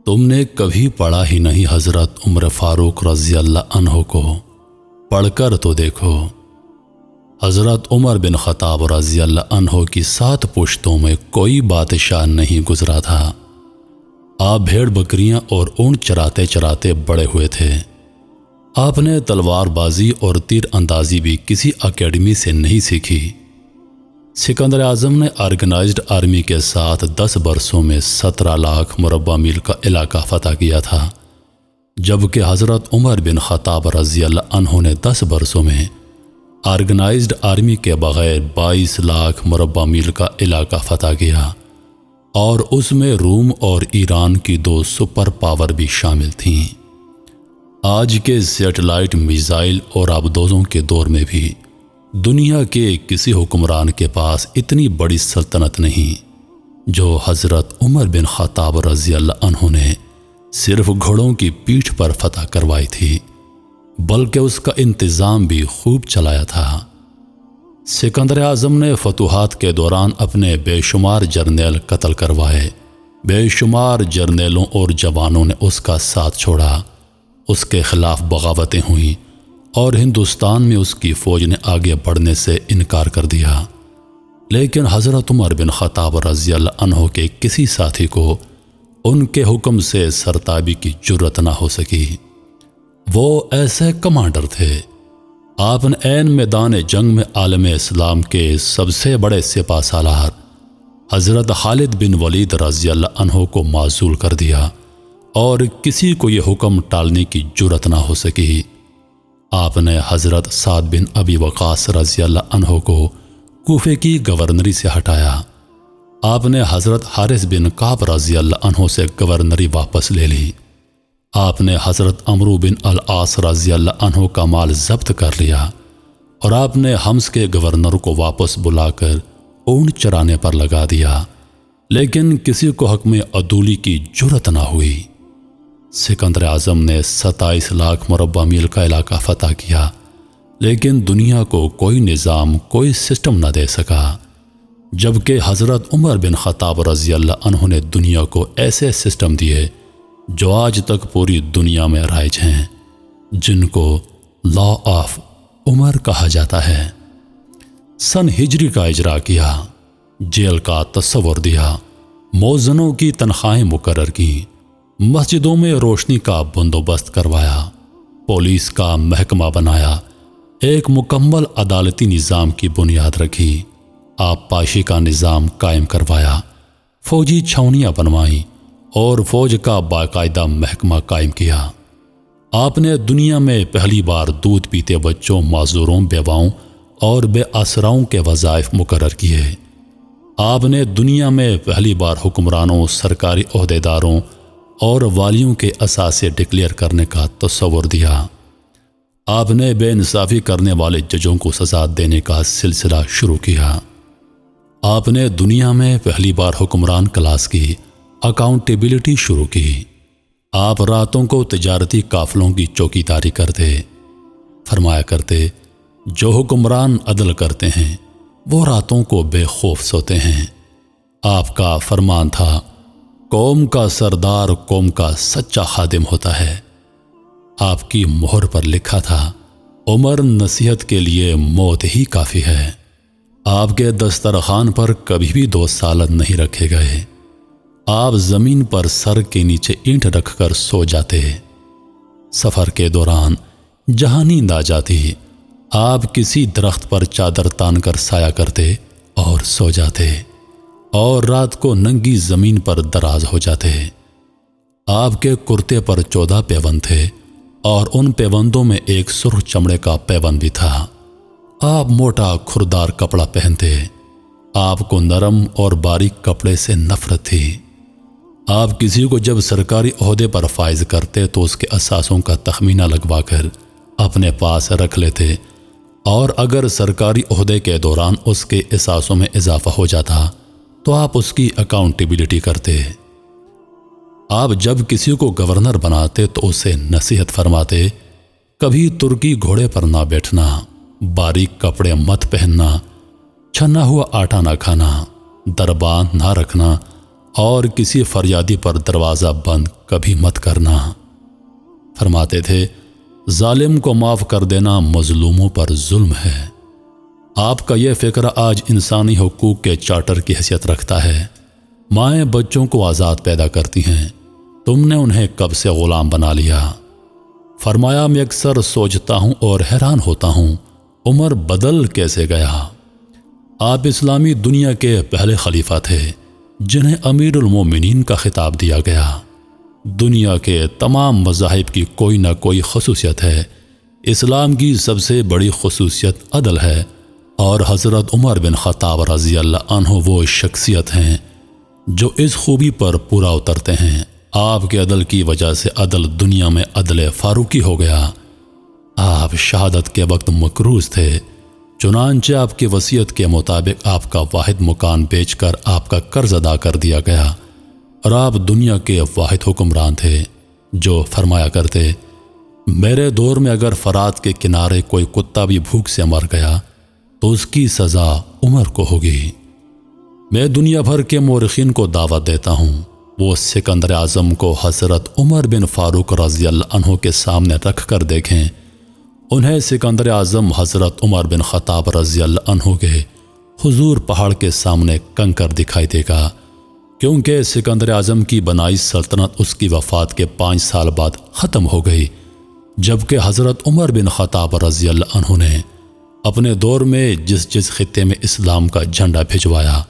تم نے کبھی پڑھا ہی نہیں حضرت عمر فاروق رضی اللہ عنہ کو؟ پڑھ کر تو دیکھو۔ حضرت عمر بن خطاب رضی اللہ عنہ کی 7 پشتوں میں کوئی بادشاہ نہیں گزرا تھا۔ آپ بھیڑ بکریاں اور اونٹ چراتے چراتے بڑے ہوئے تھے۔ آپ نے تلوار بازی اور تیر اندازی بھی کسی اکیڈمی سے نہیں سیکھی۔ سکندر اعظم نے آرگنائزڈ آرمی کے ساتھ 10 برسوں میں 17 لاکھ مربع میل کا علاقہ فتح کیا تھا، جبکہ حضرت عمر بن خطاب رضی اللہ عنہ نے 10 برسوں میں آرگنائزڈ آرمی کے بغیر 22 لاکھ مربع میل کا علاقہ فتح کیا، اور اس میں روم اور ایران کی 2 سپر پاور بھی شامل تھیں۔ آج کے سیٹلائٹ میزائل اور آبدوزوں کے دور میں بھی دنیا کے کسی حکمران کے پاس اتنی بڑی سلطنت نہیں جو حضرت عمر بن خطاب رضی اللہ عنہ نے صرف گھوڑوں کی پیٹھ پر فتح کروائی تھی، بلکہ اس کا انتظام بھی خوب چلایا تھا۔ سکندر اعظم نے فتوحات کے دوران اپنے بے شمار جرنیل قتل کروائے، بے شمار جرنیلوں اور جوانوں نے اس کا ساتھ چھوڑا، اس کے خلاف بغاوتیں ہوئیں اور ہندوستان میں اس کی فوج نے آگے بڑھنے سے انکار کر دیا، لیکن حضرت عمر بن خطاب رضی اللہ عنہ کے کسی ساتھی کو ان کے حکم سے سرتابی کی جرت نہ ہو سکی۔ وہ ایسے کمانڈر تھے، آپ نے عین میدان جنگ میں عالم اسلام کے سب سے بڑے سپہ سالار حضرت خالد بن ولید رضی اللہ عنہ کو معزول کر دیا، اور کسی کو یہ حکم ٹالنے کی جرت نہ ہو سکی۔ آپ نے حضرت سعد بن ابی وقاص رضی اللہ عنہ کو کوفے کی گورنری سے ہٹایا۔ آپ نے حضرت حارث بن کعب رضی اللہ عنہ سے گورنری واپس لے لی۔ آپ نے حضرت عمرو بن العاص رضی اللہ عنہ کا مال ضبط کر لیا، اور آپ نے حمص کے گورنر کو واپس بلا کر اونٹ چرانے پر لگا دیا، لیکن کسی کو حکم عدولی کی جرت نہ ہوئی۔ سکندر اعظم نے 27 لاکھ مربع میل کا علاقہ فتح کیا، لیکن دنیا کو کوئی نظام، کوئی سسٹم نہ دے سکا، جبکہ حضرت عمر بن خطاب رضی اللہ عنہ نے دنیا کو ایسے سسٹم دیے جو آج تک پوری دنیا میں رائج ہیں، جن کو لا آف عمر کہا جاتا ہے۔ سن ہجری کا اجرا کیا، جیل کا تصور دیا، مؤذنوں کی تنخواہیں مقرر کی، مسجدوں میں روشنی کا بندوبست کروایا، پولیس کا محکمہ بنایا، ایک مکمل عدالتی نظام کی بنیاد رکھی، آبپاشی کا نظام قائم کروایا، فوجی چھاونیاں بنوائیں اور فوج کا باقاعدہ محکمہ قائم کیا۔ آپ نے دنیا میں پہلی بار دودھ پیتے بچوں، معذوروں، بیواؤں اور بے آسراؤں کے وظائف مقرر کیے۔ آپ نے دنیا میں پہلی بار حکمرانوں، سرکاری عہدیداروں اور والیوں کے اثاثے ڈکلیئر کرنے کا تصور دیا۔ آپ نے بے انصافی کرنے والے ججوں کو سزا دینے کا سلسلہ شروع کیا۔ آپ نے دنیا میں پہلی بار حکمران کلاس کی اکاؤنٹیبلٹی شروع کی۔ آپ راتوں کو تجارتی قافلوں کی چوکیداری کرتے، فرمایا کرتے، جو حکمران عدل کرتے ہیں وہ راتوں کو بے خوف سوتے ہیں۔ آپ کا فرمان تھا، قوم کا سردار قوم کا سچا خادم ہوتا ہے۔ آپ کی مہر پر لکھا تھا، عمر نصیحت کے لیے موت ہی کافی ہے۔ آپ کے دسترخوان پر کبھی بھی 2 سالن نہیں رکھے گئے۔ آپ زمین پر سر کے نیچے اینٹ رکھ کر سو جاتے۔ سفر کے دوران جہاں نیند آ جاتی، آپ کسی درخت پر چادر تان کر سایہ کرتے اور سو جاتے، اور رات کو ننگی زمین پر دراز ہو جاتے۔ آپ کے کرتے پر 14 پیوند تھے، اور ان پیوندوں میں ایک سرخ چمڑے کا پیوند بھی تھا۔ آپ موٹا کھردار کپڑا پہنتے۔ آپ کو نرم اور باریک کپڑے سے نفرت تھی۔ آپ کسی کو جب سرکاری عہدے پر فائز کرتے تو اس کے اثاثوں کا تخمینہ لگوا کر اپنے پاس رکھ لیتے، اور اگر سرکاری عہدے کے دوران اس کے اثاثوں میں اضافہ ہو جاتا تو آپ اس کی اکاؤنٹیبلٹی کرتے۔ آپ جب کسی کو گورنر بناتے تو اسے نصیحت فرماتے، کبھی ترکی گھوڑے پر نہ بیٹھنا، باریک کپڑے مت پہننا، چھنا ہوا آٹا نہ کھانا، دربان نہ رکھنا، اور کسی فریادی پر دروازہ بند کبھی مت کرنا۔ فرماتے تھے ظالم کو معاف کر دینا مظلوموں پر ظلم ہے۔ آپ کا یہ فکر آج انسانی حقوق کے چارٹر کی حیثیت رکھتا ہے۔ مائیں بچوں کو آزاد پیدا کرتی ہیں، تم نے انہیں کب سے غلام بنا لیا؟ فرمایا میں اکثر سوچتا ہوں اور حیران ہوتا ہوں عمر بدل کیسے گیا۔ آپ اسلامی دنیا کے پہلے خلیفہ تھے جنہیں امیر المومنین کا خطاب دیا گیا۔ دنیا کے تمام مذاہب کی کوئی نہ کوئی خصوصیت ہے، اسلام کی سب سے بڑی خصوصیت عدل ہے، اور حضرت عمر بن خطاب رضی اللہ عنہ وہ شخصیت ہیں جو اس خوبی پر پورا اترتے ہیں۔ آپ کے عدل کی وجہ سے عدل دنیا میں عدل فاروقی ہو گیا۔ آپ شہادت کے وقت مکروز تھے، چنانچہ آپ کی وصیت کے مطابق آپ کا واحد مکان بیچ کر آپ کا قرض ادا کر دیا گیا، اور آپ دنیا کے واحد حکمران تھے جو فرمایا کرتے میرے دور میں اگر فرات کے کنارے کوئی کتا بھی بھوک سے مر گیا تو اس کی سزا عمر کو ہوگی۔ میں دنیا بھر کے مورخین کو دعوت دیتا ہوں وہ سکندر اعظم کو حضرت عمر بن فاروق رضی اللہ عنہ کے سامنے رکھ کر دیکھیں۔ انہیں سکندر اعظم حضرت عمر بن خطاب رضی اللہ عنہ کے حضور پہاڑ کے سامنے کنکر دکھائی دے گا، کیونکہ سکندر اعظم کی بنائی سلطنت اس کی وفات کے 5 سال بعد ختم ہو گئی، جبکہ حضرت عمر بن خطاب رضی اللہ عنہ نے اپنے دور میں جس خطے میں اسلام کا جھنڈا بھجوایا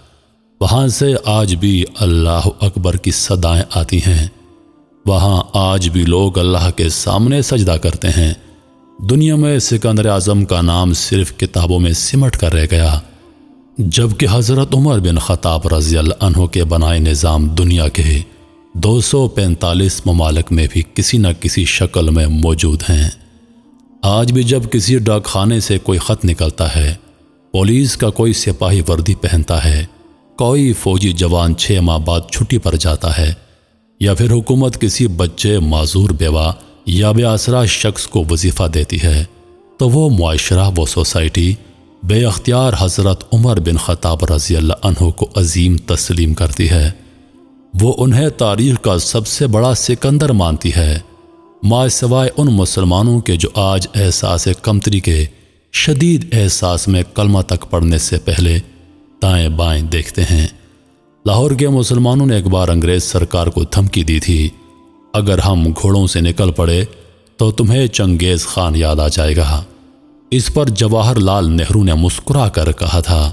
وہاں سے آج بھی اللہ اکبر کی صدائیں آتی ہیں۔ وہاں آج بھی لوگ اللہ کے سامنے سجدہ کرتے ہیں۔ دنیا میں سکندر اعظم کا نام صرف کتابوں میں سمٹ کر رہ گیا، جبکہ حضرت عمر بن خطاب رضی اللہ عنہ کے بنائے نظام دنیا کے 245 ممالک میں بھی کسی نہ کسی شکل میں موجود ہیں۔ آج بھی جب کسی ڈاک خانے سے کوئی خط نکلتا ہے، پولیس کا کوئی سپاہی وردی پہنتا ہے، کوئی فوجی جوان 6 ماہ بعد چھٹی پر جاتا ہے، یا پھر حکومت کسی بچے معذور بیوہ یا بے آسرا شخص کو وظیفہ دیتی ہے، تو وہ معاشرہ، وہ سوسائٹی بے اختیار حضرت عمر بن خطاب رضی اللہ عنہ کو عظیم تسلیم کرتی ہے۔ وہ انہیں تاریخ کا سب سے بڑا سکندر مانتی ہے، ماں سوائے ان مسلمانوں کے جو آج احساس کمتری کے شدید احساس میں کلمہ تک پڑھنے سے پہلے دائیں بائیں دیکھتے ہیں۔ لاہور کے مسلمانوں نے ایک بار انگریز سرکار کو دھمکی دی تھی، اگر ہم گھوڑوں سے نکل پڑے تو تمہیں چنگیز خان یاد آ جائے گا۔ اس پر جواہر لال نہرو نے مسکرا کر کہا تھا،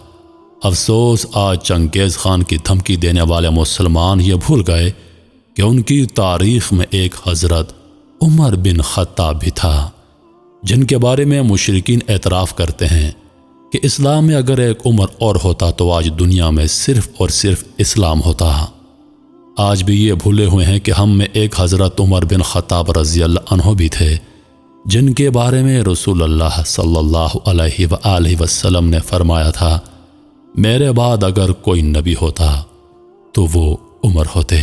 افسوس آج چنگیز خان کی دھمکی دینے والے مسلمان یہ بھول گئے کہ ان کی تاریخ میں ایک حضرت عمر بن خطاب بھی تھا، جن کے بارے میں مشرکین اعتراف کرتے ہیں کہ اسلام میں اگر ایک عمر اور ہوتا تو آج دنیا میں صرف اور صرف اسلام ہوتا۔ آج بھی یہ بھولے ہوئے ہیں کہ ہم میں ایک حضرت عمر بن خطاب رضی اللہ عنہ بھی تھے، جن کے بارے میں رسول اللہ صلی اللہ علیہ وآلہ وسلم نے فرمایا تھا، میرے بعد اگر کوئی نبی ہوتا تو وہ عمر ہوتے۔